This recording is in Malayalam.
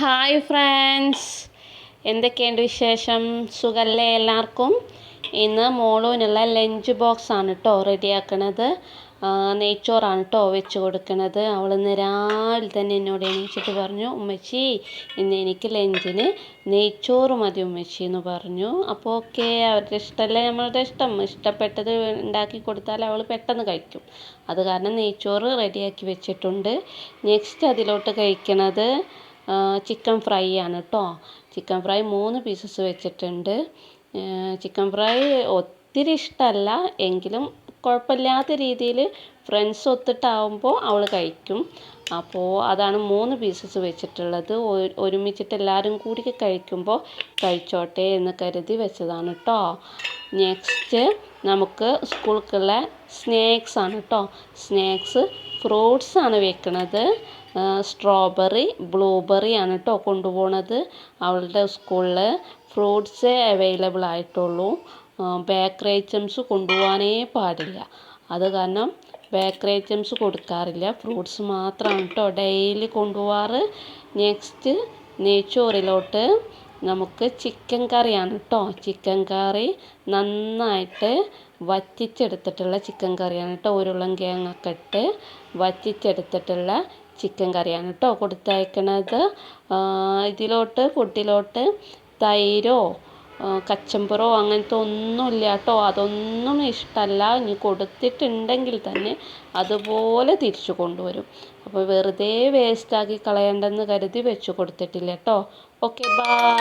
ഹായ് ഫ്രണ്ട്സ്, എന്തൊക്കെയുണ്ട് വിശേഷം? സുഖല്ലേ എല്ലാവർക്കും? ഇന്ന് മോളൂനുള്ള ലഞ്ച് ബോക്സാണ് കേട്ടോ റെഡിയാക്കണത്. നെയ്ച്ചോറാണ് കേട്ടോ വെച്ച് കൊടുക്കണത്. അവൾ ഇന്ന് രാവിലെ തന്നെ എന്നോട് എണീച്ചിട്ട് പറഞ്ഞു, ഉമ്മച്ചി ഇന്ന് എനിക്ക് ലഞ്ചിന് നെയ്ച്ചോറ് മതി ഉമ്മച്ചി എന്ന് പറഞ്ഞു. അപ്പോൾ ഓക്കെ, അവരുടെ ഇഷ്ടമല്ലേ നമ്മളുടെ ഇഷ്ടം. ഇഷ്ടപ്പെട്ടത് ഉണ്ടാക്കി കൊടുത്താൽ അവൾ പെട്ടെന്ന് കഴിക്കും. അത് കാരണം നെയ്ച്ചോറ് റെഡിയാക്കി വെച്ചിട്ടുണ്ട്. നെക്സ്റ്റ് അതിലോട്ട് കഴിക്കണത് ചിക്കൻ ഫ്രൈ ആണ് കേട്ടോ. ചിക്കൻ ഫ്രൈ 3 പീസസ് വെച്ചിട്ടുണ്ട്. ചിക്കൻ ഫ്രൈ ഒത്തിരി ഇഷ്ടമല്ല എങ്കിലും കുഴപ്പമില്ലാത്ത രീതിയിൽ ഫ്രണ്ട്സ് ഒത്തിട്ടാവുമ്പോൾ അവൾ കഴിക്കും. അപ്പോൾ അതാണ് 3 പീസസ് വെച്ചിട്ടുള്ളത്. ഒരുമിച്ചിട്ട് എല്ലാവരും കൂടി കഴിക്കുമ്പോൾ കഴിച്ചോട്ടെ എന്ന് കരുതി വെച്ചതാണ് കേട്ടോ. നെക്സ്റ്റ് നമുക്ക് സ്കൂൾക്കുള്ള സ്നാക്സ് ആണ് കേട്ടോ. സ്നാക്സ് ഫ്രൂട്ട്സാണ് വെക്കണത്. സ്ട്രോബെറി, ബ്ലൂബെറി ആണ് കേട്ടോ കൊണ്ടുപോകണത്. അവളുടെ സ്കൂളിൽ ഫ്രൂട്ട്സേ അവൈലബിൾ ആയിട്ടുള്ളൂ. ബേക്കറി ഐറ്റംസ് കൊണ്ടുപോകാനേ പാടില്ല. അത് കാരണം ബേക്കറി ഐറ്റംസ് കൊടുക്കാറില്ല. ഫ്രൂട്ട്സ് മാത്രമാണ് കേട്ടോ ഡെയിലി കൊണ്ടുപോകാറ്. നെക്സ്റ്റ് നെയ്ച്ചോറിലോട്ട് നമുക്ക് ചിക്കൻ കറിയാണ് കേട്ടോ. ചിക്കൻ കറി നന്നായിട്ട് വറ്റിച്ചെടുത്തിട്ടുള്ള ചിക്കൻ കറിയാണ് കേട്ടോ. ഉരുളൻകിഴങ്ങൊക്കെ ഇട്ട് വറ്റിച്ചെടുത്തിട്ടുള്ള ചിക്കൻ കറിയാണ് കേട്ടോ കൊടുത്തയക്കണത്. ഇതിലോട്ട് ഫുഡിലോട്ട് തൈരോ കച്ചമ്പറോ അങ്ങനത്തെ ഒന്നുമില്ല കേട്ടോ. അതൊന്നും ഇഷ്ടമല്ല. ഇനി കൊടുത്തിട്ടുണ്ടെങ്കിൽ തന്നെ അതുപോലെ തിരിച്ചു കൊണ്ടുവരും. അപ്പോൾ വെറുതെ വേസ്റ്റാക്കി കളയണ്ടെന്ന് കരുതി വെച്ച് കൊടുത്തിട്ടില്ല കേട്ടോ. Okay, by.